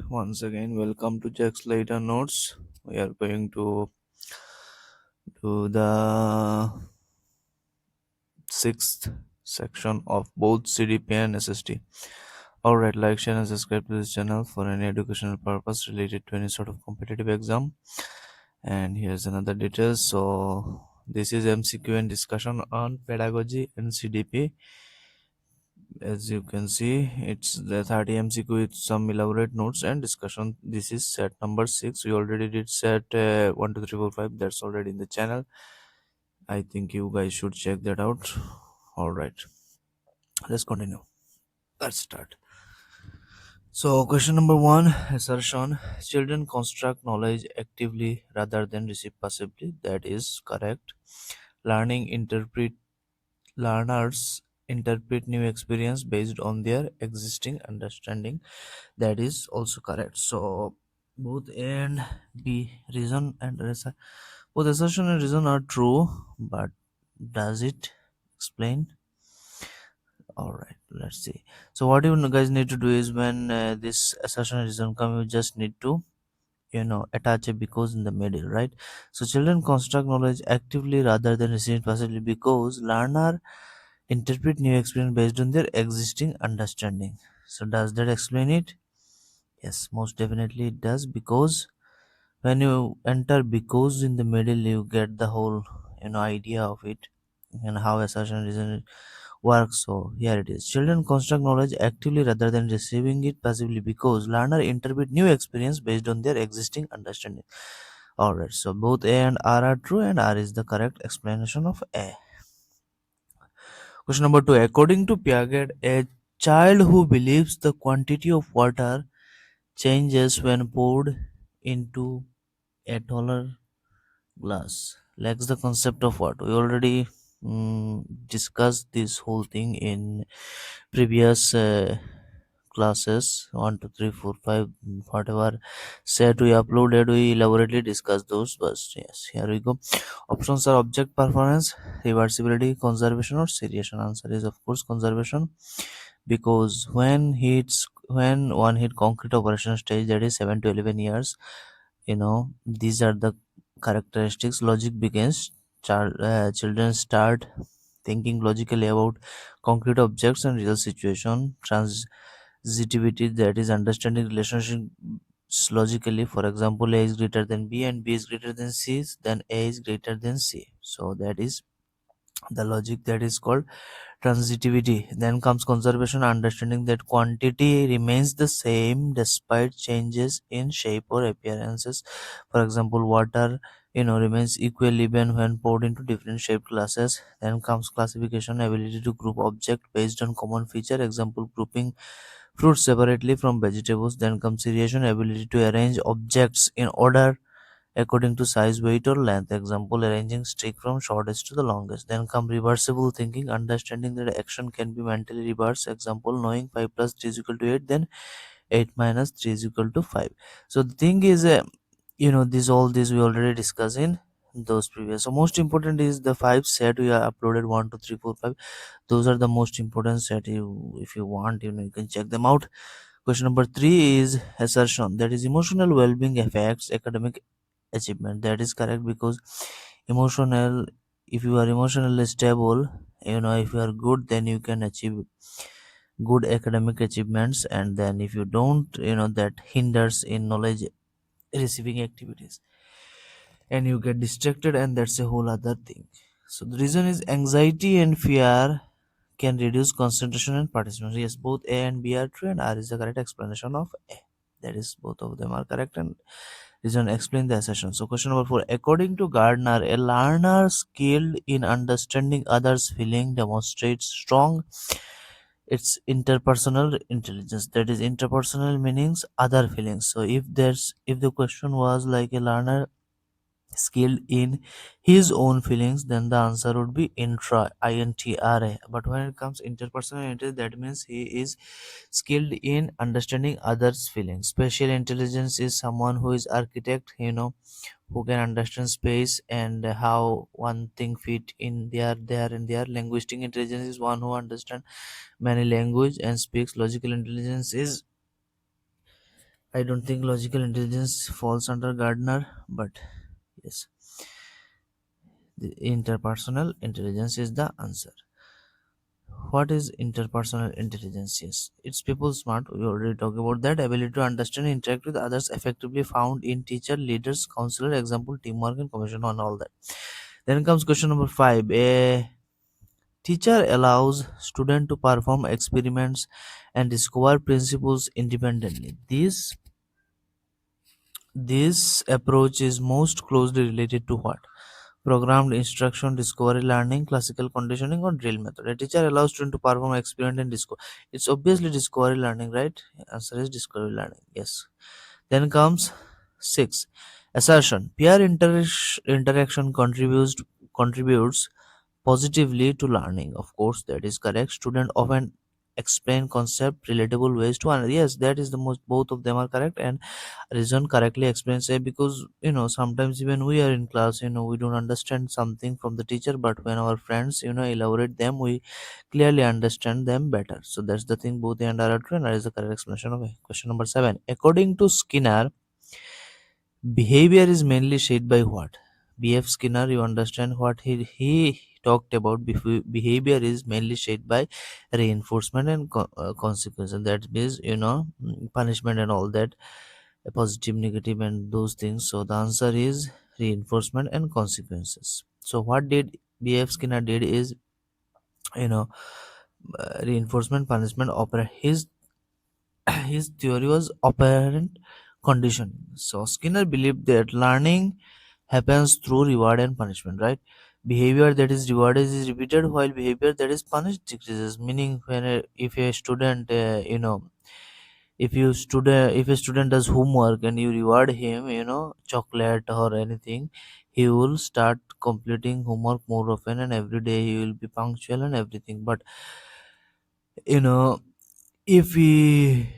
once again, welcome to Jack Slayter Notes. We are going to do the sixth section of both CDP and SST. Alright, like, share, and subscribe to this channel for any educational purpose related to any sort of competitive exam. And here's another details. So, this is MCQ and discussion on pedagogy and CDP. As you can see, it's the 30 MCQ with some elaborate notes and discussion. This is set number 6. We already did set 1 2 3 4 5. That's already in the channel. I think you guys should check that out. All right, let's continue. Let's start. So question number 1, assertion: children construct knowledge actively rather than receive passively. That is correct. Learning interpret Learners interpret new experience based on their existing understanding. That is also correct. So both A and B, reason and both assertion and reason are true, but does it explain? All right, let's see. So what you guys need to do is, when this assertion and reason come, you just need to attach a because in the middle, right? So children construct knowledge actively rather than receive it passively because learner interpret new experience based on their existing understanding. So does that explain it? Yes, most definitely it does, because when you enter because in the middle, you get the whole idea of it and how assertion reason works. So here it is: children construct knowledge actively rather than receiving it passively because learner interpret new experience based on their existing understanding. All right, so both A and R are true, and R is the correct explanation of A. Question number 2. According to Piaget, a child who believes the quantity of water changes when poured into a taller glass lacks the concept of what. We already discussed this whole thing in previous classes 1 2 3 4 5, whatever set we uploaded, we elaborately discussed those. But yes, here we go. Options are object performance, reversibility, conservation, or seriation. Answer is of course conservation, because when one hit concrete operation stage, that is 7 to 11 years, these are the characteristics. Logic begins. Children start thinking logically about concrete objects and real situation. Transitivity, that is understanding relationships logically. For example, A is greater than B and B is greater than C, then A is greater than C. So that is the logic, that is called transitivity. Then comes conservation, understanding that quantity remains the same despite changes in shape or appearances. For example, water remains equal even when poured into different shaped glasses. Then comes classification, ability to group object based on common feature. Example, grouping fruits separately from vegetables. Then comes seriation, ability to arrange objects in order according to size, weight, or length. Example, arranging stick from shortest to the longest. Then come reversible thinking, understanding that action can be mentally reversed. Example, knowing 5 plus 3 is equal to 8, then 8 minus 3 is equal to 5. So the thing is, this all this we already discussed in those previous. So most important is the 5 set we are uploaded: 1 2 3 4 5. Those are the most important set. If you want, you can check them out. Question number 3 is assertion, that is emotional well-being affects academic achievement. That is correct, because emotional if you are emotionally stable, if you are good, then you can achieve good academic achievements. And then if you don't, that hinders in knowledge receiving activities, and you get distracted, and that's a whole other thing. So the reason is anxiety and fear can reduce concentration and participation. Yes, both A and B are true, and R is the correct explanation of A. That is, both of them are correct, and reason explain the assertion. So question number 4. According to Gardner, a learner skilled in understanding others' feeling demonstrates strong its interpersonal intelligence. That is, interpersonal meanings other feelings. So if the question was like a learner skilled in his own feelings, then the answer would be intra. But when it comes interpersonal intelligence, that means he is skilled in understanding others feelings. Spatial intelligence is someone who is architect, who can understand space and how one thing fit in there and there. Linguistic intelligence is one who understands many language and speaks. Logical intelligence is I don't think logical intelligence falls under Gardner, but yes, the interpersonal intelligence is the answer. What is interpersonal intelligence? Yes, it's people smart. We already talked about that. Ability to understand and interact with others effectively found in teacher, leaders, counselor, example, teamwork, and commission on all that. Then comes question number 5. A teacher allows student to perform experiments and discover principles independently. This approach is most closely related to what? Programmed instruction, discovery learning, classical conditioning, or drill method. A teacher allows student to perform experiment and discover. It's obviously discovery learning, right? Answer is discovery learning. Yes. Then comes 6. Assertion. Peer interaction contributes positively to learning. Of course, that is correct. Student often explain concept relatable ways to another. Yes, that is the most. Both of them are correct, and reason correctly explains it, because sometimes even we are in class, we don't understand something from the teacher, but when our friends elaborate them, we clearly understand them better. So that's the thing. Both the and are true, and that is the correct explanation of it. Question number 7. According to Skinner, behavior is mainly shaped by what? B.F. Skinner, you understand what he talked about. Behavior is mainly shaped by reinforcement and consequence, and that means punishment and all that, positive, negative, and those things. So the answer is reinforcement and consequences. So what did B.F. Skinner did is, you know reinforcement, punishment, opera. His theory was operant conditioning. So Skinner believed that learning happens through reward and punishment, right? Behavior that is rewarded is repeated, while behavior that is punished decreases. Meaning, if a student, if a student does homework and you reward him, chocolate or anything, he will start completing homework more often, and every day he will be punctual and everything. But you know, if he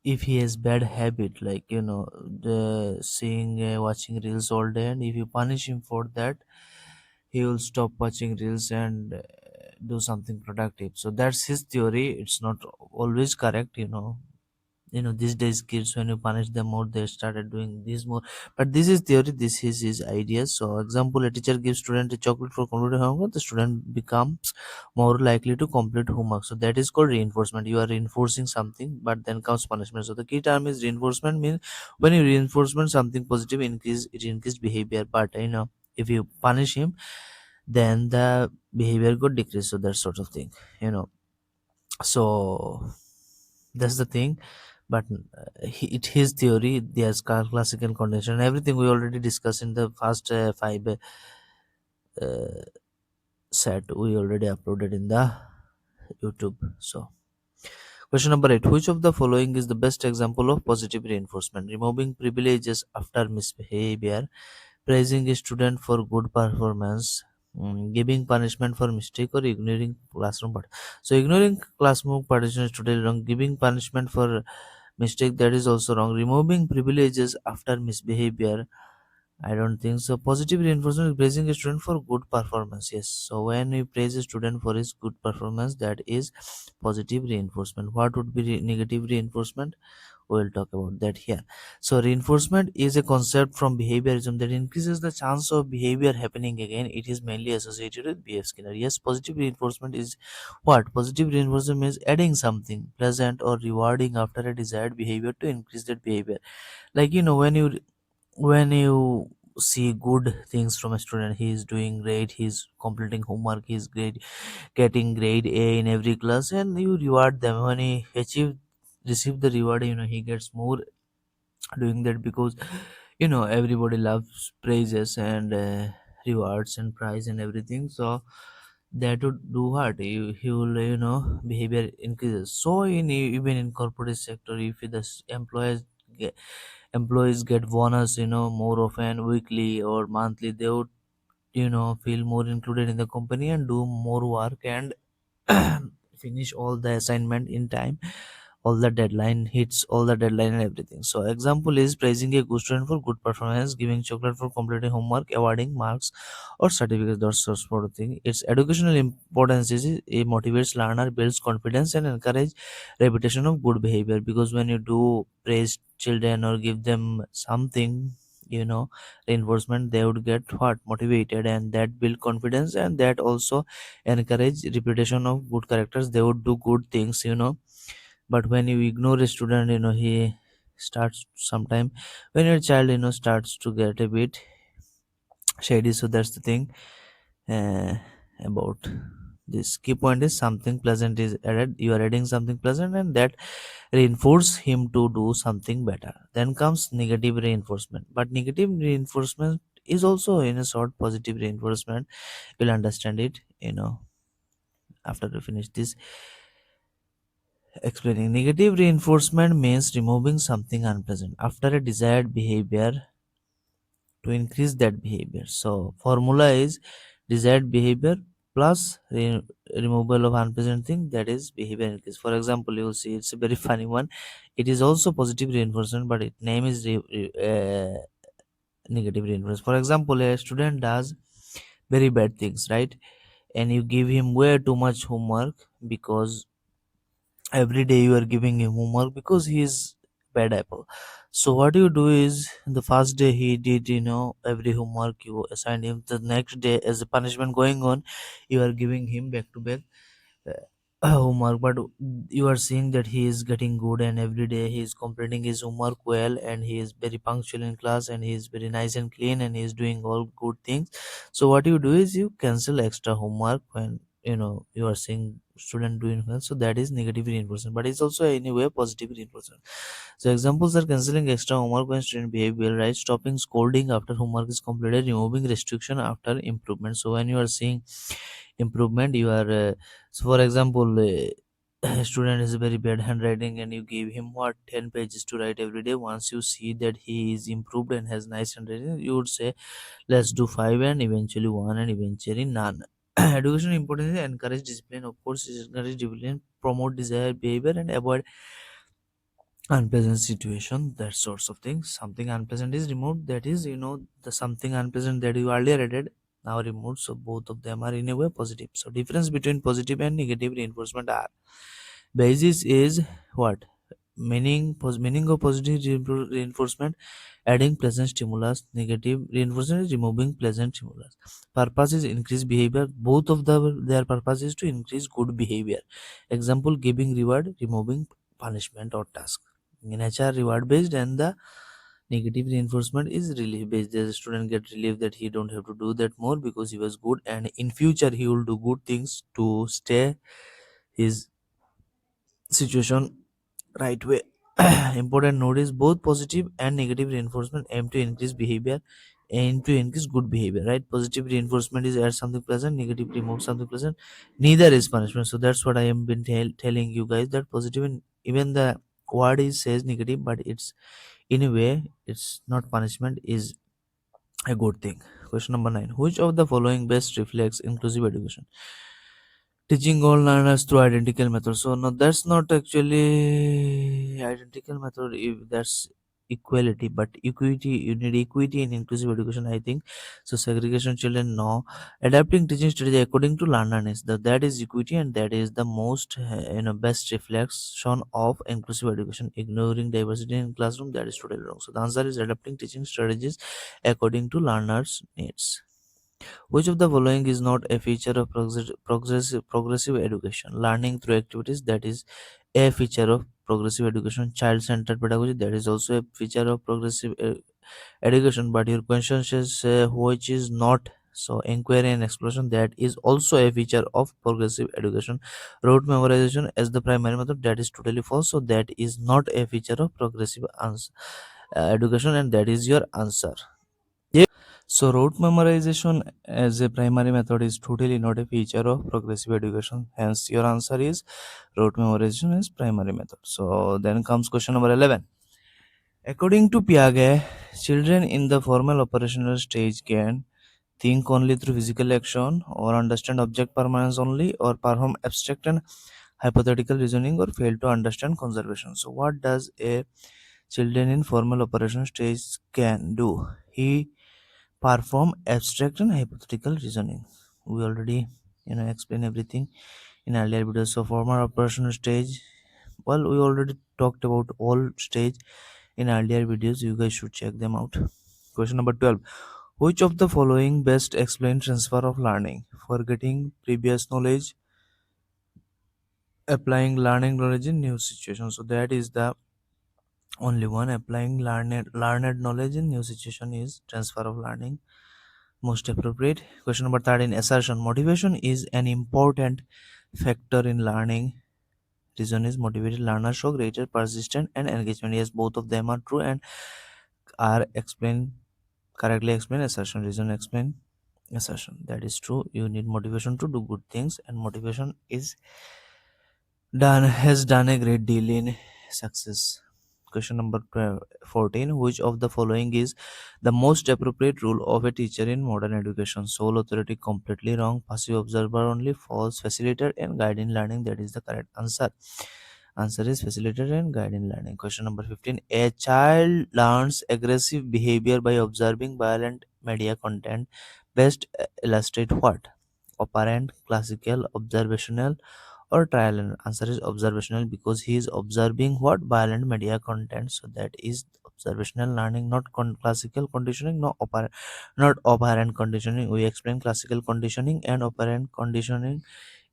has bad habit, like the seeing watching reels all day, and if you punish him for that, he will stop watching reels and do something productive. So that's his theory. It's not always correct. These days kids, when you punish them more, they started doing this more. But this is theory, this is his ideas. So example, a teacher gives student a chocolate for completing homework, the student becomes more likely to complete homework. So that is called reinforcement. You are reinforcing something, but then comes punishment. So the key term is reinforcement. Means when you reinforcement something positive, increase behavior. But if you punish him, then the behavior could decrease. So that sort of thing. So that's the thing. But his theory, there's classical condition, everything we already discussed in the first 5 set, we already uploaded in the YouTube. So question number 8. Which of the following is the best example of positive reinforcement? Removing privileges after misbehavior, praising a student for good performance, giving punishment for mistake, or ignoring classroom part. So ignoring classroom participation is totally wrong. Giving punishment for mistake, that is also wrong. Removing privileges after misbehavior, I don't think so. Positive reinforcement is praising a student for good performance. Yes. So when we praise a student for his good performance, that is positive reinforcement. What would be negative reinforcement? We'll talk about that here. So reinforcement is a concept from behaviorism that increases the chance of behavior happening again. It is mainly associated with B.F. Skinner. Yes, positive reinforcement is what? Positive reinforcement is adding something pleasant or rewarding after a desired behavior to increase that behavior. Like when you see good things from a student, he is doing great, he's completing homework, he's great, getting grade A in every class, and you reward them. When he receive the reward, he gets more doing that, because everybody loves praises and rewards and prize and everything. So that would do what? He will, behavior increases. So even in corporate sector, if employees get bonus, more often, weekly or monthly, they would feel more included in the company and do more work and finish all the assignment in time. all the deadline hits all the deadline and everything. So example is praising a good student for good performance, giving chocolate for completing homework, awarding marks or certificates, those sort of thing. Its educational importance is it motivates learner, builds confidence and encourage repetition of good behavior, because when you do praise children or give them something, reinforcement, they would get what motivated, and that build confidence, and that also encourage repetition of good characters. They would do good things. But when you ignore a student, he starts sometime, when your child starts to get a bit shady. So that's the thing uh, about this. Key point is something pleasant is added, you are adding something pleasant, and that reinforce him to do something better. Then comes negative reinforcement, but negative reinforcement is also in a sort positive reinforcement. You'll understand it after we finish this explaining. Negative reinforcement means removing something unpleasant after a desired behavior to increase that behavior. So formula is desired behavior plus removal of unpleasant thing, that is behavior increase. For example, you see it's a very funny one. It is also positive reinforcement, but its name is negative reinforcement. For example, a student does very bad things, right? And you give him way too much homework, because every day you are giving him homework because he is bad apple. So what you do is, the first day he did every homework you assigned him, the next day as a punishment going on, you are giving him back to back homework. But you are seeing that he is getting good, and every day he is completing his homework well, and he is very punctual in class, and he is very nice and clean, and he is doing all good things. So what you do is you cancel extra homework when you are seeing student doing well. So that is negative reinforcement, but it's also anyway positive reinforcement. So examples are canceling extra homework when student behave well, right? Stopping scolding after homework is completed, removing restriction after improvement. So when you are seeing improvement, you are so for example, a student is very bad handwriting, and you give him what 10 pages to write every day. Once you see that he is improved and has nice handwriting, you would say let's do 5 and eventually 1 and eventually none. Education importance is encourage discipline, of course. Is encourage discipline, promote desired behavior and avoid unpleasant situation, that sorts of things. Something unpleasant is removed, that is the something unpleasant that you earlier added now removed. So both of them are in a way positive. So difference between positive and negative reinforcement are: basis is what meaning of positive reinforcement, adding pleasant stimulus. Negative reinforcement is removing pleasant stimulus. Purpose is increase behavior, both of their purpose is to increase good behavior. Example, giving reward, removing punishment or task. In nature, reward based, and the negative reinforcement is relief based. The student get relief that he don't have to do that more because he was good, and in future he will do good things to stay his situation right way. Important note is both positive and negative reinforcement aim to increase behavior, aim to increase good behavior, right? Positive reinforcement is add something pleasant, negative remove something pleasant. Neither is punishment. So that's what I am been telling you guys, that positive, and even the word is says negative, but it's in a way it's not punishment, is a good thing. Question number 9: which of the following best reflects inclusive education? Teaching all learners through identical method. So no, that's not actually identical method. If that's equality, but equity, you need equity in inclusive education, I think. So segregation children, no. Adapting teaching strategy according to learner needs, that is equity, and that is the most best reflection of inclusive education. Ignoring diversity in classroom, that is totally wrong. So the answer is adapting teaching strategies according to learners needs. Which of the following is not a feature of progressive education? Learning through activities, that is a feature of progressive education. Child-centered pedagogy, that is also a feature of progressive education. But your question says which is not. So inquiry and exploration, that is also a feature of progressive education. Rote memorization as the primary method, that is totally false. So that is not a feature of progressive education, and that is your answer. So rote memorization as a primary method is totally not a feature of progressive education. Hence, your answer is rote memorization as primary method. So then comes question number 11. According to Piaget, children in the formal operational stage can think only through physical action, or understand object permanence only, or perform abstract and hypothetical reasoning, or fail to understand conservation. So what does a children in formal operation stage can do? He perform abstract and hypothetical reasoning. We already explain everything in earlier videos. So formal operation stage, well, we already talked about all stage in earlier videos. You guys should check them out. Question number 12. Which of the following best explain transfer of learning? Forgetting previous knowledge, applying learning knowledge in new situations. So that is the only one. Applying learned knowledge in new situation is transfer of learning most appropriate. Question number 13. Assertion. Motivation is an important factor in learning. Reason is motivated learners show greater persistence and engagement. Yes, both of them are true and are explained correctly. Explain assertion. Reason explain assertion. That is true. You need motivation to do good things, and motivation is done a great deal in success. Question number 12, 14. Which of the following is the most appropriate role of a teacher in modern education? Sole authority, completely wrong. Passive observer only, false. Facilitator and guide in learning. That is the correct answer. Answer is facilitator and guide in learning. Question number 15. A child learns aggressive behavior by observing violent media content. Best illustrate what? Operant, classical, observational, or trial? And answer is observational, because he is observing what? Violent media content. So that is observational learning, not classical conditioning, no not operant conditioning. We explain classical conditioning and operant conditioning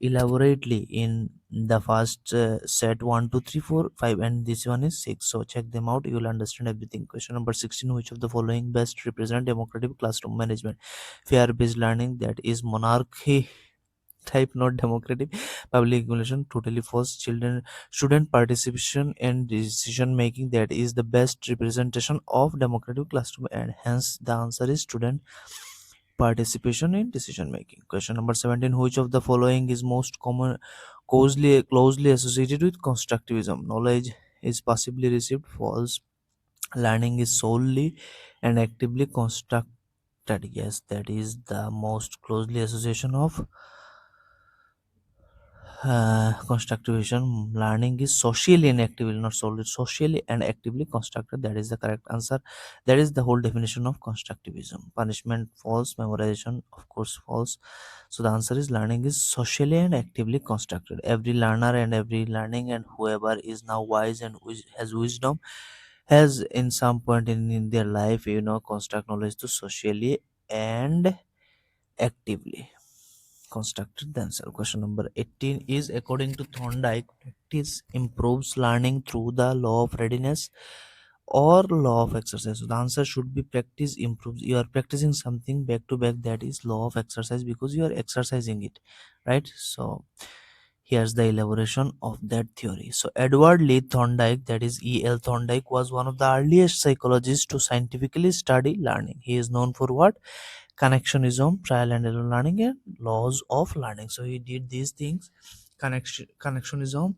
elaborately in the first set 1 2 3 4 5, and this one is 6. So check them out, you will understand everything. Question number 16. Which of the following best represent democratic classroom management? Fear based learning, that is monarchy type, not democratic. Public regulation, totally false. Student participation and decision making, that is the best representation of democratic classroom, and hence the answer is student participation in decision making. Question number 17. Which of the following is most common closely associated with constructivism? Knowledge is passively received, false. Learning is solely and actively constructed, yes, that is the most closely association of constructivism. Learning is socially and actively, not solely, socially and actively constructed. That is the correct answer. That is the whole definition of constructivism. Punishment, false. Memorization, of course, false. So the answer is learning is socially and actively constructed. Every learner and every learning, and whoever is now wise and has wisdom, has in some point in their life, construct knowledge to socially and actively constructed themselves. Question number 18 is, according to Thorndike, practice improves learning through the law of readiness or law of exercise. So the answer should be practice improves. You are practicing something back to back, that is law of exercise, because you are exercising it, right? So here's the elaboration of that theory. So Edward Lee Thorndike, that is E.L. Thorndike, was one of the earliest psychologists to scientifically study learning. He is known for what? Connectionism, trial and error learning, and laws of learning. So he did these things. Connectionism,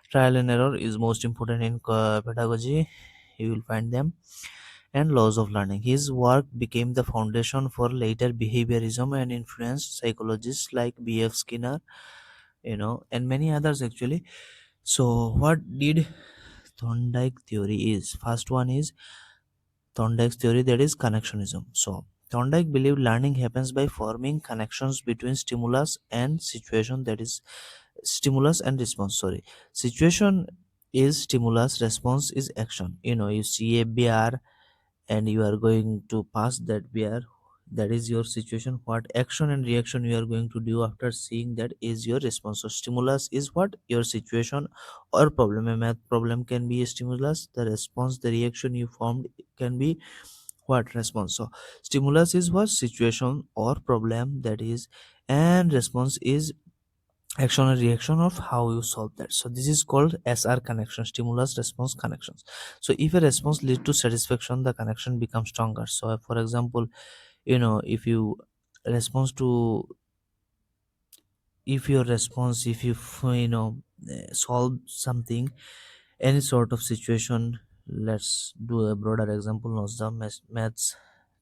trial and error is most important in pedagogy. You will find them, and laws of learning. His work became the foundation for later behaviorism and influenced psychologists like B.F. Skinner, and many others actually. So what did Thorndike theory is? First one is Thorndike's theory, that is connectionism. So Thorndike believed learning happens by forming connections between stimulus and situation, that is stimulus and response. Sorry, situation is stimulus, response is action. You see a bear and you are going to pass that bear, that is your situation. What action and reaction you are going to do after seeing that is your response. So stimulus is what? Your situation or problem. A math problem can be a stimulus. The response, the reaction you formed, can be what? Response. So stimulus is what? Situation or problem, that is, and response is action and reaction of how you solve that. So this is called SR connection, stimulus response connections. So if a response leads to satisfaction, the connection becomes stronger. So for example, if you response to if your response, if you solve something, any sort of situation, let's do a broader example, not the maths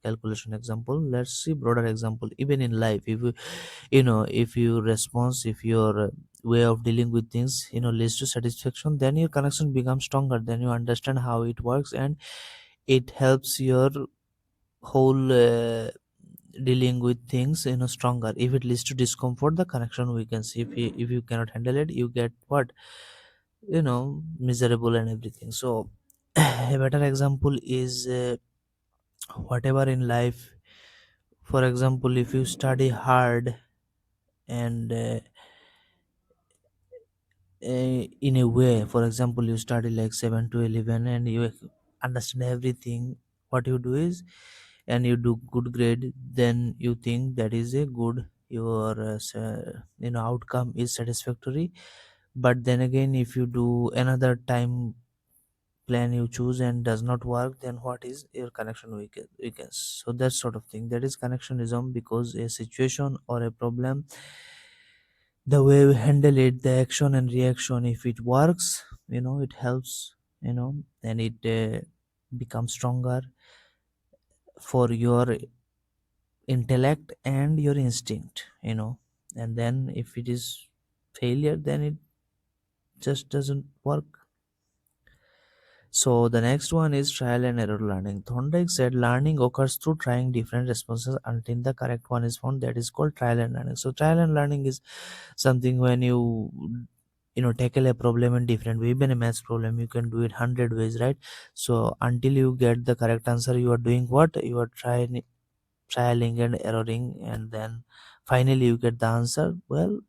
calculation example. Let's see broader example. Even in life, if if your response, if your way of dealing with things leads to satisfaction, then your connection becomes stronger, then you understand how it works, and it helps your whole dealing with things stronger. If it leads to discomfort, the connection weakens. If you cannot handle it, you get what, miserable and everything. So a better example is whatever in life. For example, if you study hard and in a way, for example, you study like 7 to 11 and you understand everything, what you do is, and you do good grade, then you think that is a good, your outcome is satisfactory. But then again, if you do another time plan you choose and does not work, then what is your connection weakens. So that sort of thing, that is connectionism, because a situation or a problem, the way we handle it, the action and reaction, if it works, it helps, and it becomes stronger for your intellect and your instinct, and then if it is failure, then it just doesn't work. So the next one is trial and error learning. Thorndike said learning occurs through trying different responses until the correct one is found. That is called trial and learning. So trial and learning is something when you tackle a problem in different way. Even a maths problem, you can do it 100 ways, right? So until you get the correct answer, you are doing what, you are trialing and erroring, and then finally you get the answer. Well,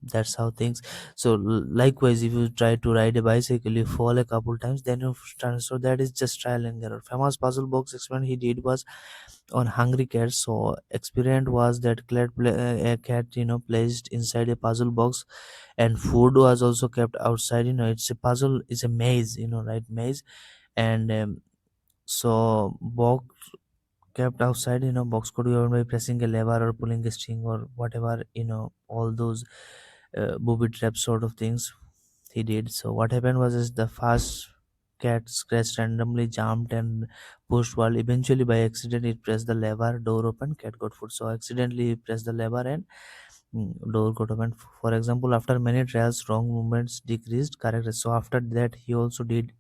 that's how things. So likewise, if you try to ride a bicycle, you fall a couple times, then you stand. So that is just trial and error. Famous puzzle box experiment he did was on hungry cats. So experiment was that a cat placed inside a puzzle box, and food was also kept outside. It's a puzzle, it's a maze, right, maze. And so box kept outside, box could be opened by pressing a lever or pulling a string or whatever, all those booby trap sort of things he did. So what happened was is the fast cat scratched randomly, jumped and pushed wall. Eventually by accident it pressed the lever, door opened, cat got food. So accidentally he pressed the lever and door got opened. For example, after many trials, wrong movements decreased, correct. So after that he also did,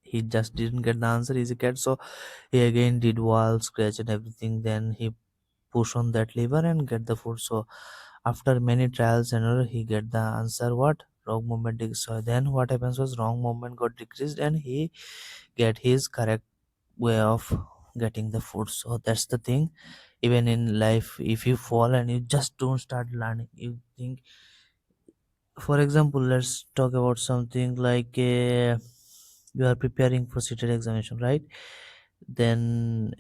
he just didn't get the answer, he's a cat. So he again did wall scratch and everything, then he push on that lever and get the food. So after many trials and error, he get the answer, what, wrong movement so then what happens was wrong movement got decreased and he get his correct way of getting the food. So that's the thing. Even in life, if you fall and you just don't start learning, you think, for example, let's talk about something like you are preparing for CTET examination, right? Then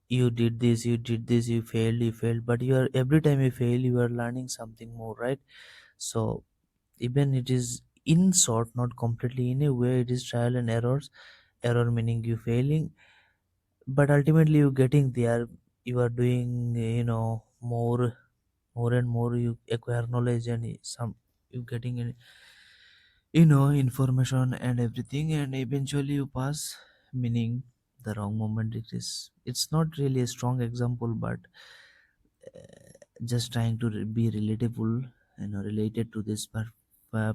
you did this, you failed, but you are, every time you fail, you are learning something more, right? So even it is in sort, not completely, in a way it is trial and errors. Error meaning you failing, but ultimately you getting there, you are doing more and more, you acquire knowledge and some, you getting information and everything, and eventually you pass, meaning the wrong moment it is. It's not really a strong example, but just trying to be relatable, related to this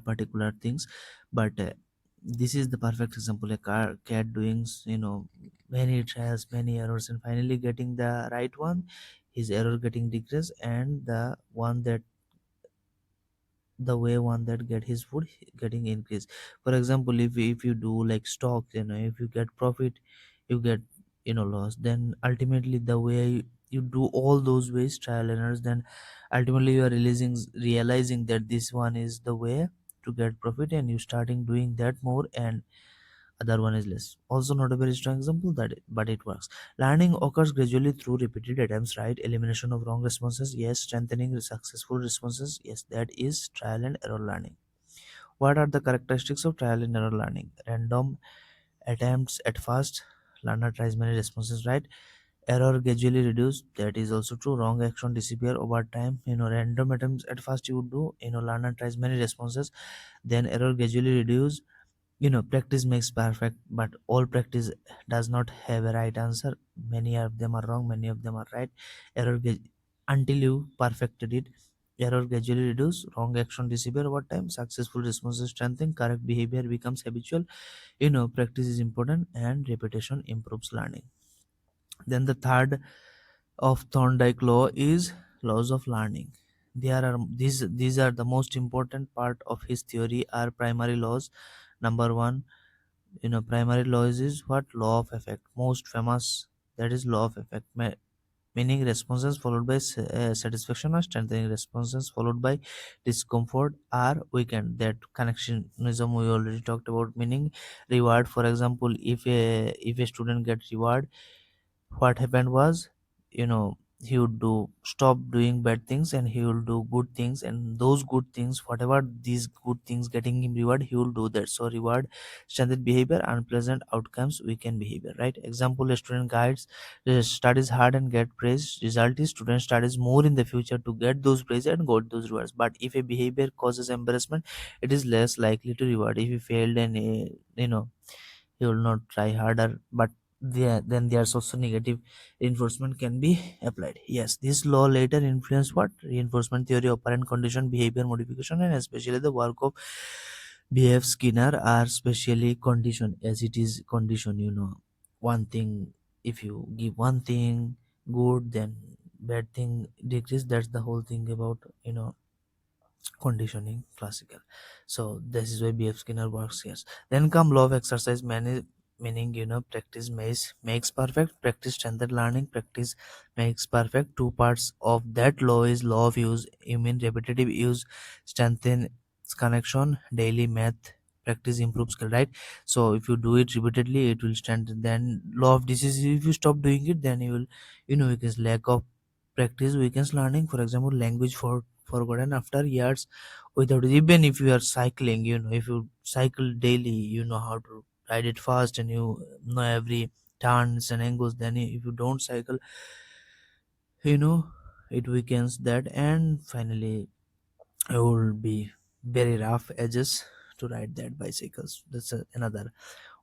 particular things. But this is the perfect example, a cat doing many trials, many errors, and finally getting the right one, his error getting decreased, and the way one that get his food getting increased. For example, if you do like stock, if you get profit, you get loss, then ultimately the way you do all those ways, trial and errors, then ultimately you are realizing that this one is the way to get profit, and you starting doing that more, and other one is less. Also not a very strong example, but it works. Learning occurs gradually through repeated attempts, right? Elimination of wrong responses, yes. Strengthening the successful responses, yes. That is trial and error learning. What are the characteristics of trial and error learning? Random attempts at first, learner tries many responses, right? Error gradually reduced, that is also true. Wrong action disappear over time. Random attempts at first you do, learner tries many responses, then error gradually reduce, Practice makes perfect, but all practice does not have a right answer. Many of them are wrong, many of them are right. Until you perfected it, error gradually reduce, wrong action disappear over time, successful responses strengthen, correct behavior becomes habitual. Practice is important and repetition improves learning. Then the third of Thorndike law is laws of learning. There are these are the most important part of his theory are primary laws. Number one, primary laws is what? Law of effect, most famous. That is law of effect, meaning responses followed by satisfaction or strengthening responses followed by discomfort are weakened. That connectionism we already talked about. Meaning reward, for example, if a student gets reward, what happened was, you know he would do stop doing bad things and he will do good things, and those good things, whatever these good things getting him reward, he will do that. So reward strengthened behavior, unpleasant outcomes weaken behavior, right? Example, a student guides studies hard and get praise, result is student studies more in the future to get those praise and got those rewards. But if a behavior causes embarrassment, it is less likely to reward. If he failed and he will not try harder. But then there's also negative reinforcement can be applied. Yes, this law later influenced what? Reinforcement theory, operant condition, behavior modification, and especially the work of BF Skinner are specially condition, as it is condition. One thing, if you give one thing good, then bad thing decrease. That's the whole thing about conditioning classical. So this is why BF Skinner works. Yes, then come law of exercise, meaning practice makes perfect, practice strengthen learning, practice makes perfect. Two parts of that law is law of use, you mean repetitive use strengthen connection, daily math practice improves skill, right? So if you do it repeatedly, it will strengthen. Then law of disease, if you stop doing it, then you will, because lack of practice weakens learning. For example, language forgotten after years without, even if you are cycling, if you cycle daily, you know how to ride it fast and you know every turns and angles. Then if you don't cycle, you know it weakens that. And finally, it will be very rough edges to ride that bicycles. That's another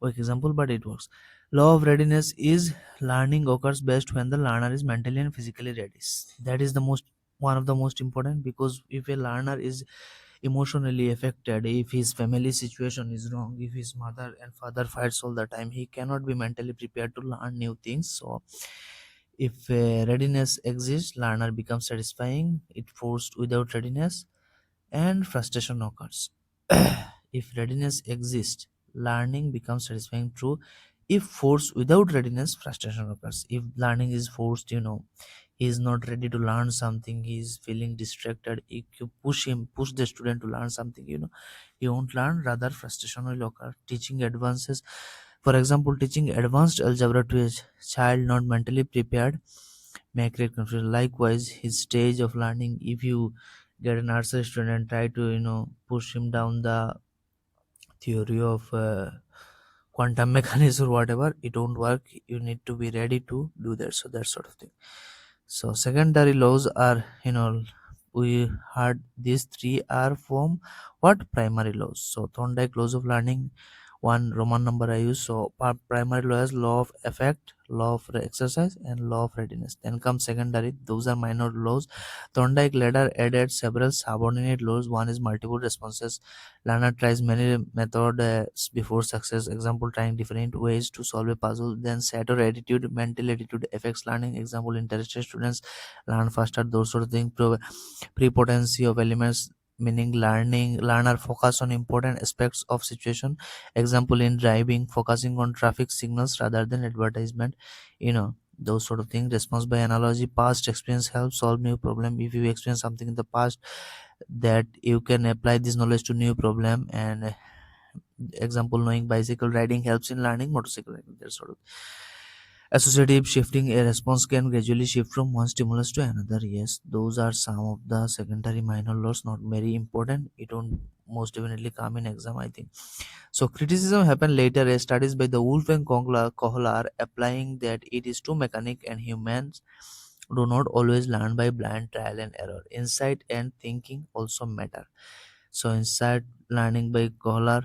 weak example, but it works. Law of readiness is learning occurs best when the learner is mentally and physically ready. That is the most one of the most important, because if a learner is emotionally affected, if his family situation is wrong, if his mother and father fights all the time, he cannot be mentally prepared to learn new things. So if readiness exists, learner becomes satisfying. It forced without readiness, and frustration occurs. If readiness exists, learning becomes satisfying. True. If forced without readiness, frustration occurs. If learning is forced, he is not ready to learn something, he is feeling distracted. If you push the student to learn something, he won't learn, rather frustration will occur. Teaching advances, for example, teaching advanced algebra to a child not mentally prepared may create confusion. Likewise, his stage of learning, if you get a nursery student and try to push him down the theory of quantum mechanics or whatever, it won't work. You need to be ready to do that. So that sort of thing. So secondary laws are, we heard these three are from what? Primary laws. So Thorndike laws of learning, one Roman number I use. So primary laws, law of effect, law of exercise, and law of readiness. Then comes secondary. Those are minor laws. Thorndike later added several subordinate laws. One is multiple responses. Learner tries many methods before success. Example, trying different ways to solve a puzzle. Then set or attitude, mental attitude affects learning. Example, interested students learn faster. Those sort of things. Prepotency of elements, meaning learner focus on important aspects of situation. Example, in driving, focusing on traffic signals rather than advertisement. Those sort of things. Response by analogy, past experience helps solve new problem. If you experience something in the past, that you can apply this knowledge to new problem. And example, knowing bicycle riding helps in learning motorcycle riding. That sort of associative shifting, a response can gradually shift from one stimulus to another. Yes, those are some of the secondary minor laws, not very important. It won't most definitely come in exam, I think. So criticism happened later as studies by the Wolf and Kohler applying that it is too mechanic and humans do not always learn by blind trial and error. Insight and thinking also matter. So insight learning by Kohler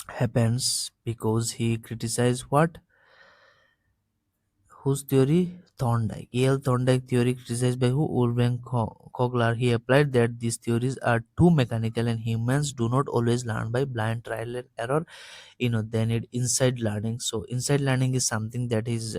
happens because he criticized what? Whose theory? Thorndike. E.L. Thorndike theory criticized by who? Ulven Kogler. He applied that these theories are too mechanical and humans do not always learn by blind trial and error. They need inside learning. So inside learning is something that is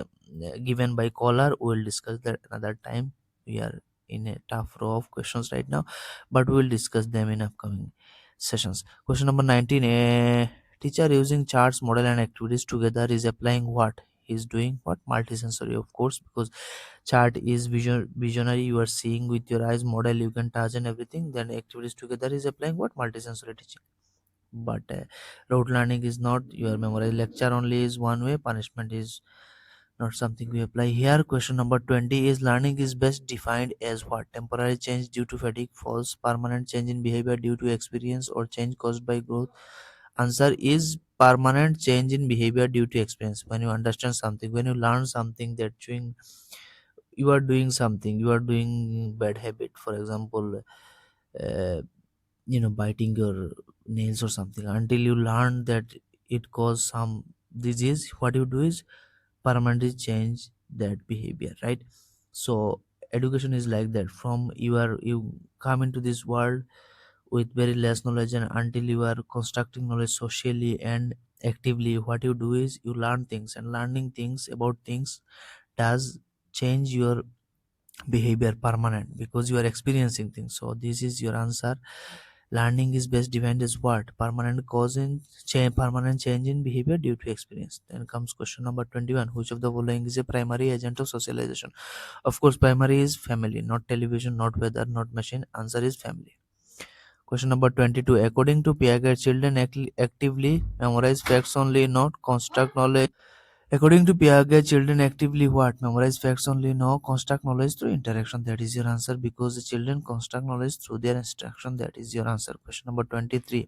given by Kohler. We will discuss that another time. We are in a tough row of questions right now, but we will discuss them in upcoming sessions. Question number 19. A teacher using charts, model and activities together is applying what? He's doing what? Multisensory, of course, because chart is visionary. You are seeing with your eyes, model you can touch and everything. Then activities together is applying what? Multisensory teaching. But rote learning is not. Your memorize lecture only is one way. Punishment is not something we apply here. Question number 20 is learning is best defined as what? Temporary change due to fatigue, false, permanent change in behavior due to experience, or change caused by growth. Answer is permanent change in behavior due to experience. When you understand something, when you learn something, that you are doing something, you are doing bad habit, for example, uh, biting your nails or something, until you learn that it cause some disease, what you do is permanently change that behavior, right? So education is like that. From you come into this world with very less knowledge, and until you are constructing knowledge socially and actively, what you do is you learn things, and learning things about things does change your behavior permanent, because you are experiencing things. So this is your answer. Learning is best defined as what? Permanent cause in change, permanent change in behavior due to experience. Then comes question number 21. Which of the following is a primary agent of socialization? Of course, primary is family, not television, not weather, not machine. Answer is family. Question number 22. According to Piaget, children actively memorize facts only, not construct knowledge. According to Piaget, children actively what? Memorize facts only, no, construct knowledge through interaction. That is your answer, because the children construct knowledge through their instruction. That is your answer. Question number 23.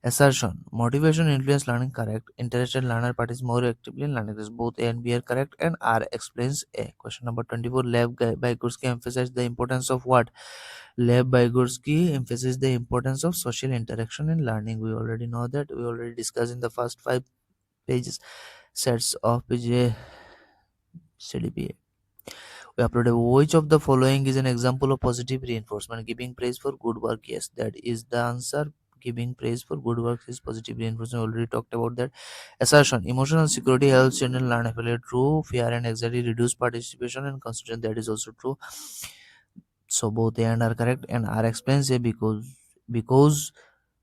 Assertion. Motivation influence learning, correct. Interested learner participate more actively in learning. This both A and B are correct, and R explains A. Question number 24. Lev Vygotsky emphasized the importance of what? Lev Vygotsky emphasizes the importance of social interaction in learning. We already know that. We already discussed in the first 5 pages sets of PGT Cdp. We uploaded which of the following is an example of positive reinforcement? Giving praise for good work. Yes, that is the answer. Giving praise for good work is positive reinforcement. Already talked about that. Assertion. Emotional security helps children learn effectively. True. Fear and anxiety reduce participation and concentration. That is also true. So both A and R correct, and R explains A, because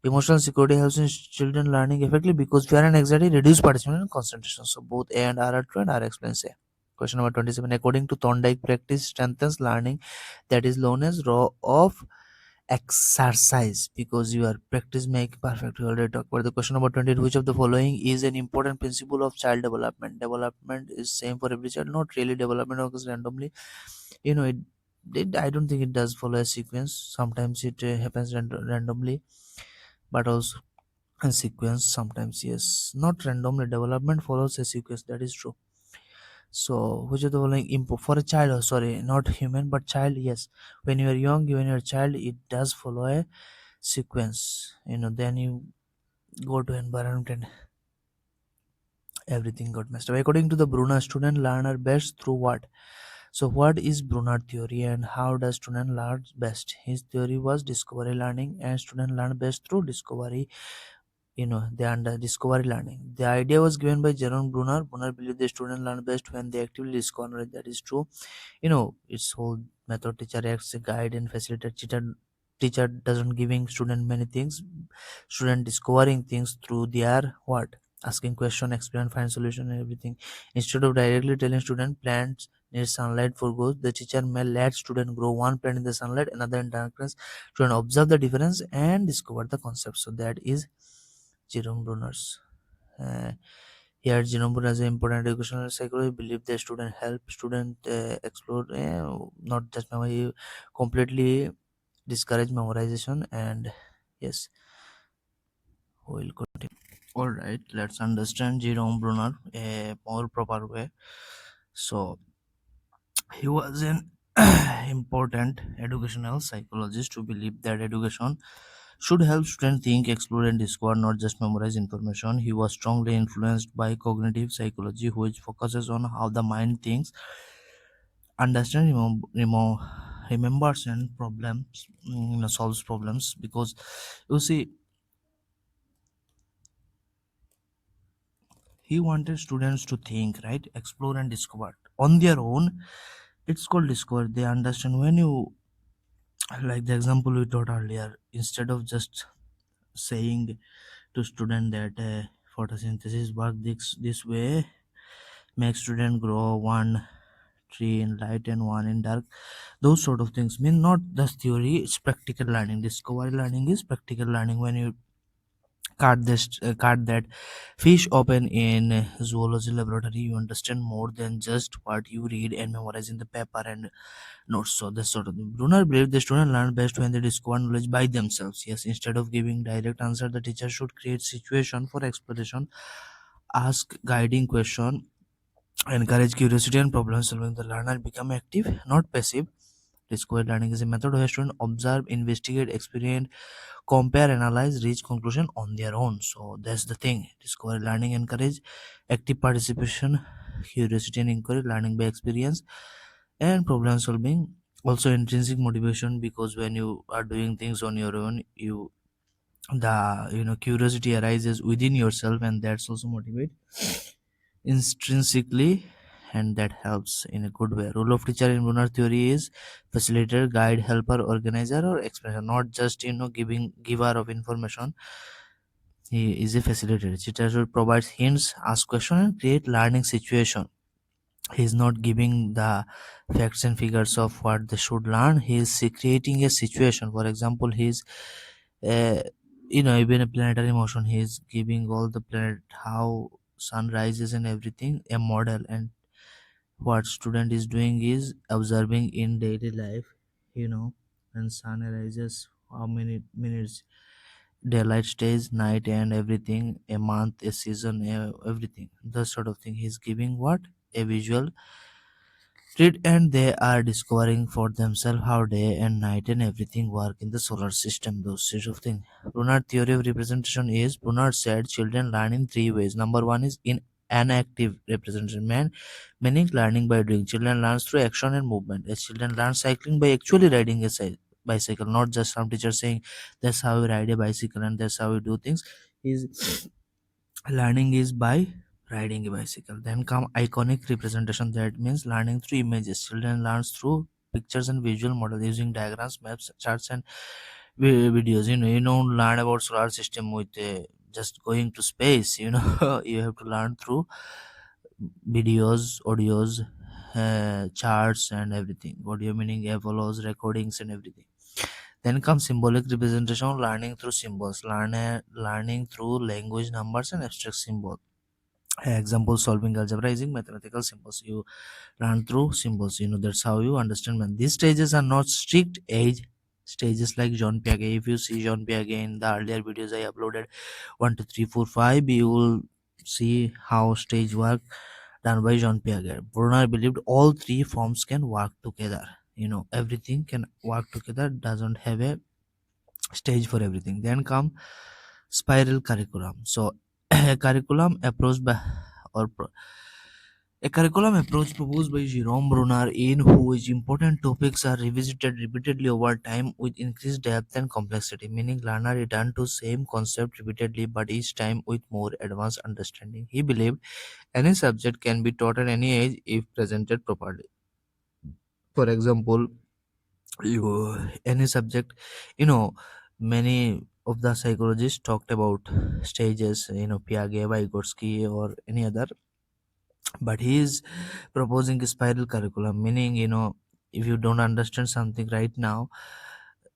emotional security helps in children learning effectively, because fear and anxiety reduce participation and concentration. So both A and R are true, and R explains A. Question number 27. According to Thorndike, practice strengthens learning. That is known as law of exercise, because your practice make perfect. We already talked about the question number 20. Which of the following is an important principle of child development? Development is same for every child. Not really. Development occurs randomly. It I don't think it does follow a sequence. Sometimes it happens randomly, but also a sequence sometimes. Yes, not randomly. Development follows a sequence. That is true. So which of the following for a child? Oh, sorry, not human but child. Yes, when you are young, when you are a child, it does follow a sequence. Then you go to environment and everything got messed up. According to the Brunner, student learner best through what? So what is Brunner theory, and how does student learn best? His theory was discovery learning, and student learn best through discovery. They under discovery learning. The idea was given by Jerome Brunner. Brunner believed the student learn best when they actively discover knowledge. That is true. Its whole method: teacher acts a guide and facilitator. Teacher doesn't giving student many things. Student discovering things through their what? Asking question, explain, find solution, and everything. Instead of directly telling student plants need sunlight for growth, the teacher may let student grow one plant in the sunlight, another in darkness. Student observe the difference and discover the concept. So that is Jerome Brunner's. Uh, Here, Jerome Brunner, as an important educational psychology, believe the student help student explore, not just memory, completely discourage memorization. And yes, we will continue. All right, let's understand Jerome Brunner a more proper way. So he was an important educational psychologist who believed that education should help students think, explore, and discover, not just memorize information. He was strongly influenced by cognitive psychology, which focuses on how the mind thinks, understands, remembers, and problems, solves problems. Because you see, he wanted students to think, right, explore, and discover on their own. It's called discover. They understand when you, like the example we taught earlier, instead of just saying to student that photosynthesis work this way, make student grow one tree in light and one in dark. Those sort of things mean not just theory, it's practical learning. Discovery learning is practical learning. When you cut that fish open in zoology laboratory, you understand more than just what you read and memorize in the paper and notes. So this sort of thing. Brunner believed the student learn best when they discover knowledge by themselves. Yes, instead of giving direct answer, the teacher should create situation for exploration, ask guiding question, encourage curiosity and problem solving. The learner become active, not passive. Discovery learning is a method where students observe, investigate, experience, compare, analyze, reach conclusion on their own. So that's the thing. Discovery learning encourage active participation, curiosity and inquiry, learning by experience, and problem solving. Also intrinsic motivation, because when you are doing things on your own, the curiosity arises within yourself, and that's also motivate intrinsically, and that helps in a good way. Role of teacher in Brunner theory is facilitator, guide, helper, organizer, or explainer, not just giving giver of information. He is a facilitator. Teacher should provide hints, ask questions, and create learning situation. He's not giving the facts and figures of what they should learn. He's creating a situation. For example, he's uh, even a planetary motion, he's giving all the planet how sun rises and everything, a model. And what student is doing is observing in daily life, you know and sun rises, how many minutes daylight stays, night, and everything, a month, a season, everything, that sort of thing. He's giving what, a visual treat, and they are discovering for themselves how day and night and everything work in the solar system, those sorts of things. Brunner theory of representation is, Brunner said children learn in three ways. Number one is in inactive representation, meaning learning by doing. Children learn through action and movement. As children learn cycling by actually riding a bicycle, not just some teacher saying that's how we ride a bicycle and that's how we do things. Is learning is by riding a bicycle. Then come iconic representation, that means learning through images. Children learn through pictures and visual models using diagrams, maps, charts, and videos. You don't learn about solar system with just going to space. You have to learn through videos, audios, charts, and everything. Audio meaning follows recordings and everything. Then comes symbolic representation, learning through symbols. Learning through language, numbers, and abstract symbols. Example, solving algebra using mathematical symbols. You learn through symbols. That's how you understand math. These stages are not strict age stages like John Piaget. If you see John Piaget in the earlier videos I uploaded, 1 2 3 4 5, you will see how stage work done by John Piaget. Brunner believed all three forms can work together. Everything can work together, doesn't have a stage for everything. Then come spiral curriculum. So a curriculum approach by or pro- a curriculum approach proposed by Jerome Brunner, in which important topics are revisited repeatedly over time with increased depth and complexity, meaning learner return to same concept repeatedly but each time with more advanced understanding. He believed any subject can be taught at any age if presented properly. For example, you any subject, you know many of the psychologists talked about stages, Piaget, Vygotsky, or any other, but he is proposing a spiral curriculum, meaning, if you don't understand something right now,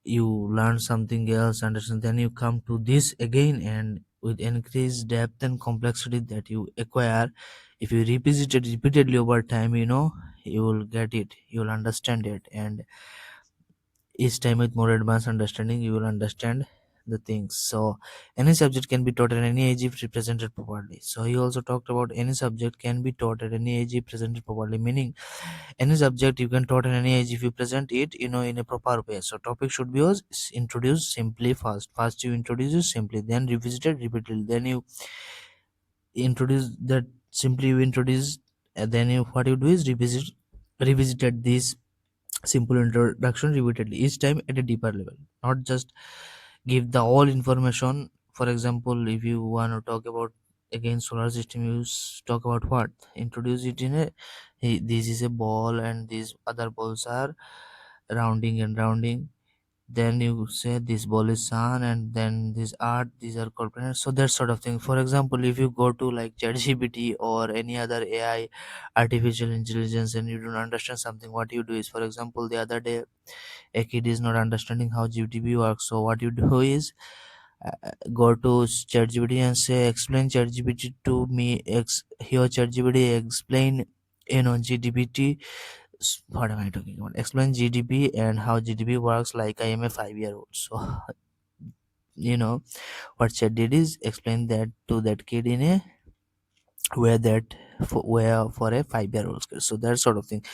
you learn something else, understand, then you come to this again, and with increased depth and complexity that you acquire, if you revisit it repeatedly over time, you will get it, you will understand it, and each time with more advanced understanding you will understand the things. So any subject can be taught at any age if represented properly. So he also talked about any subject can be taught at any age if presented properly, meaning any subject you can taught at any age if you present it, in a proper way. So topic should be was introduced simply first you introduce it simply, then revisited repeatedly, then you introduce that simply you introduce, and then what you do is revisited this simple introduction repeatedly, each time at a deeper level, not just give the all information. For example, if you want to talk about again solar system, you talk about what, introduce it in a, hey, this is a ball and these other balls are rounding and rounding, then you say this ball is sun, and then this art, these are called planets. So that sort of thing. For example, if you go to like ChatGPT or any other AI, artificial intelligence, and you don't understand something, what you do is, for example, the other day a kid is not understanding how GTP works, so what you do is go to ChatGPT and say, explain ChatGPT to me, here ChatGPT explain, GTPT, what am I talking about? Explain GDP and how GDP works like I am a 5 year old. So, you know, what Chat did is explain that to that kid in a way that for a 5 year old kid. So that sort of thing.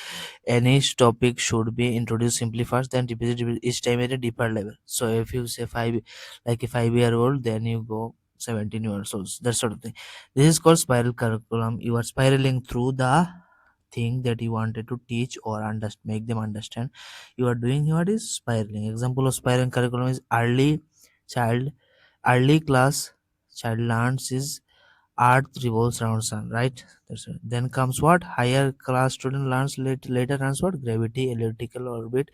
And each topic should be introduced simply first, then repeated each time at a deeper level. So if you say like a 5 year old, then you go 17 years old, that sort of thing. This is called spiral curriculum. You are spiraling through the thing that you wanted to teach or make them understand. You are doing what is spiraling. Example of spiraling curriculum is child early class child learns is earth revolves around sun, right? That's it. Then comes what, higher class student learns later learns what, gravity, elliptical orbit,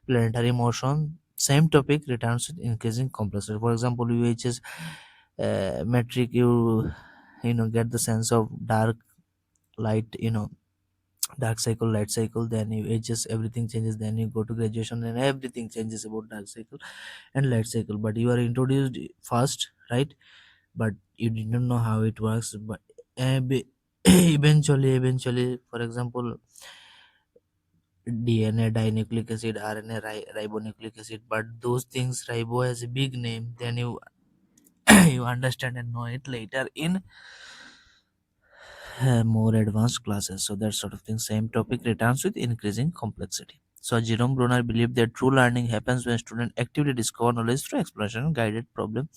planetary motion. Same topic returns with increasing complexity. For example, UHS metric, you get the sense of dark light, dark cycle, light cycle, then you ages, everything changes, then you go to graduation and everything changes about dark cycle and light cycle, but you are introduced first, right? But you didn't know how it works, but eventually, for example, DNA, dinucleic acid, RNA, ribonucleic acid, but those things, ribo has a big name, then you you understand and know it later in more advanced classes. So that sort of thing. Same topic returns with increasing complexity. So Jerome Bruner believed that true learning happens when students actively discover knowledge through exploration and guided problem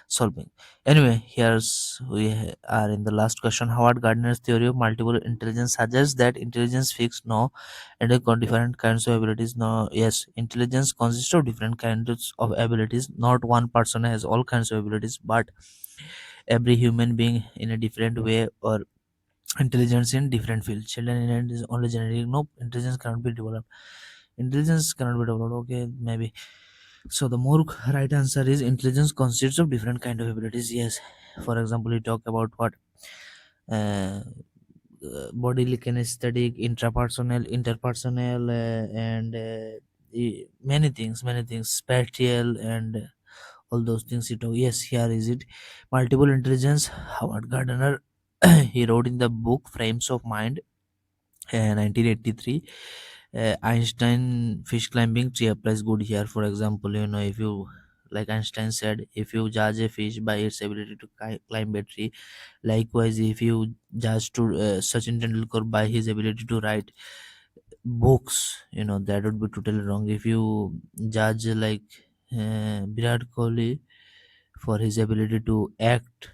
solving. Anyway, here's we are in the last question. Howard Gardner's theory of multiple intelligence suggests that intelligence fixed no and different kinds of abilities. No, yes, intelligence consists of different kinds of abilities. Not one person has all kinds of abilities, but every human being in a different way or intelligence in different fields. Children in is only genetic. No, intelligence cannot be developed. Intelligence cannot be developed. Okay, maybe. So the more right answer is intelligence consists of different kind of abilities. Yes. For example, we talk about what, uh, bodily kinesthetic, intrapersonal, interpersonal, and many things, spatial, and all those things. You talk. Yes, here is it. Multiple intelligence. Howard Gardner, he wrote in the book Frames of Mind, 1983. Einstein fish climbing tree applies good here. For example, if you, like Einstein said, if you judge a fish by its ability to climb a tree, likewise if you judge to Sachin Tendulkar by his ability to write books, that would be totally wrong. If you judge like Virat Kohli for his ability to act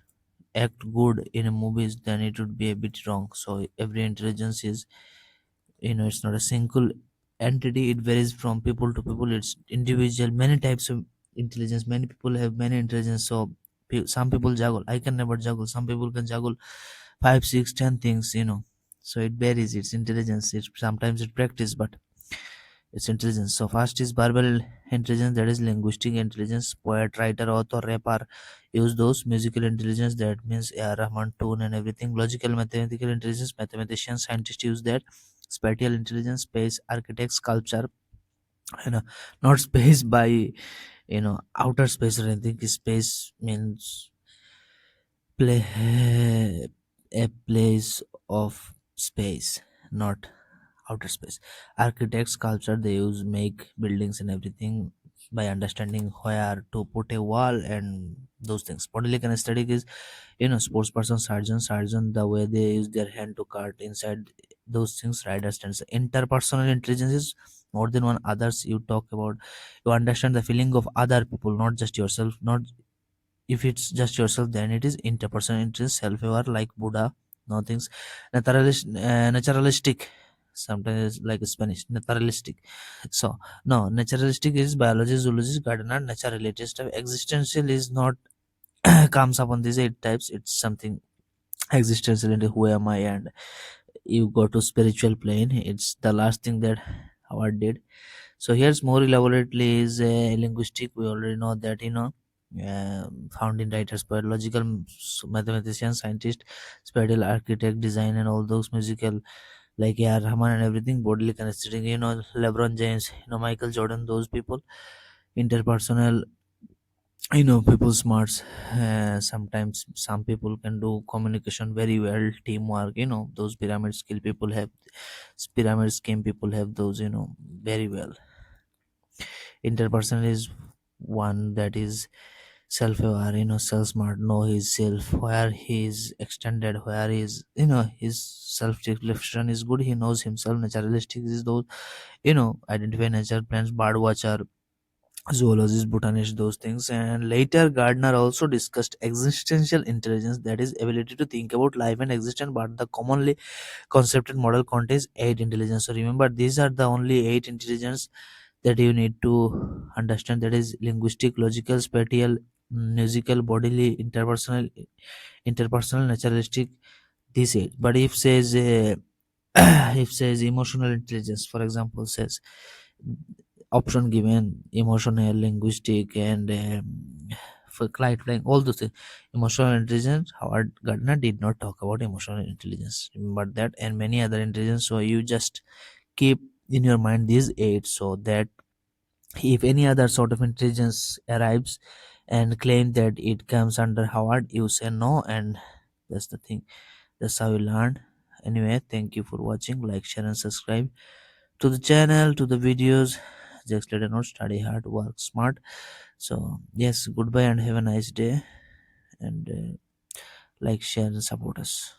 good in a movies, then it would be a bit wrong. So every intelligence is, it's not a single entity, it varies from people to people, it's individual, many types of intelligence, many people have many intelligence. So some people juggle, I can never juggle, some people can juggle 5 6 10 things, so it varies, it's intelligence, it's sometimes it practice, but it's intelligence. So first is verbal intelligence, that is linguistic intelligence. Poet, writer, author, rapper use those. Musical intelligence, that means Rahman tune and everything. Logical, mathematical intelligence, mathematicians, scientists use that. Spatial intelligence, space, architects, sculpture, you know, not space by outer space or anything. Space means play a place of space, not outer space. Architects, sculpture, they use make buildings and everything. by understanding where to put a wall and those things. Bodily kinesthetic is, sports person, surgeon, the way they use their hand to cut inside those things. Right, understands. Interpersonal intelligence is more than one others. You talk about, you understand the feeling of other people, not just yourself. Not if it's just yourself, then it is interpersonal intelligence. Self-aware, like Buddha. No things. Naturalistic, sometimes like Spanish naturalistic. So no, naturalistic is biology, zoology, gardener. Naturalist stuff. Existential is not comes upon these eight types. It's something existential into who am I, and you go to spiritual plane. It's the last thing that Howard did. So here's more elaborately is linguistic. We already know that, founding writers, biological, mathematician, scientist, spatial architect, design, and all those musical like yeah, Rahman and everything. Bodily kinesthetic, LeBron James, Michael Jordan, those people. Interpersonal, people smarts. Sometimes some people can do communication very well, teamwork. Those pyramid skill people have, pyramid scheme people have those. Very well. Interpersonal is one that is self-aware, self-smart, know his self, where he is extended, where he is, his self-reflection is good, he knows himself. Naturalistic is those, identify nature, plants, bird watcher, zoologist, botanist, those things. And later Gardner also discussed existential intelligence, that is ability to think about life and existence, but the commonly concepted model contains eight intelligence. So remember, these are the only eight intelligence that you need to understand, that is linguistic, logical, spatial, musical, bodily, interpersonal, naturalistic, these eight. But if says if says emotional intelligence, for example, says option given emotional, linguistic, and for client playing all those things. Emotional intelligence, Howard Gardner did not talk about emotional intelligence, remember that, and many other intelligence. So you just keep in your mind these eight, so that if any other sort of intelligence arrives and claim that it comes under Howard, you say no, and that's the thing. That's how you learn. Anyway, thank you for watching. Like, share, and subscribe to the channel, to the videos. Just let us know, study hard, work smart. So yes, goodbye and have a nice day. And like, share, and support us.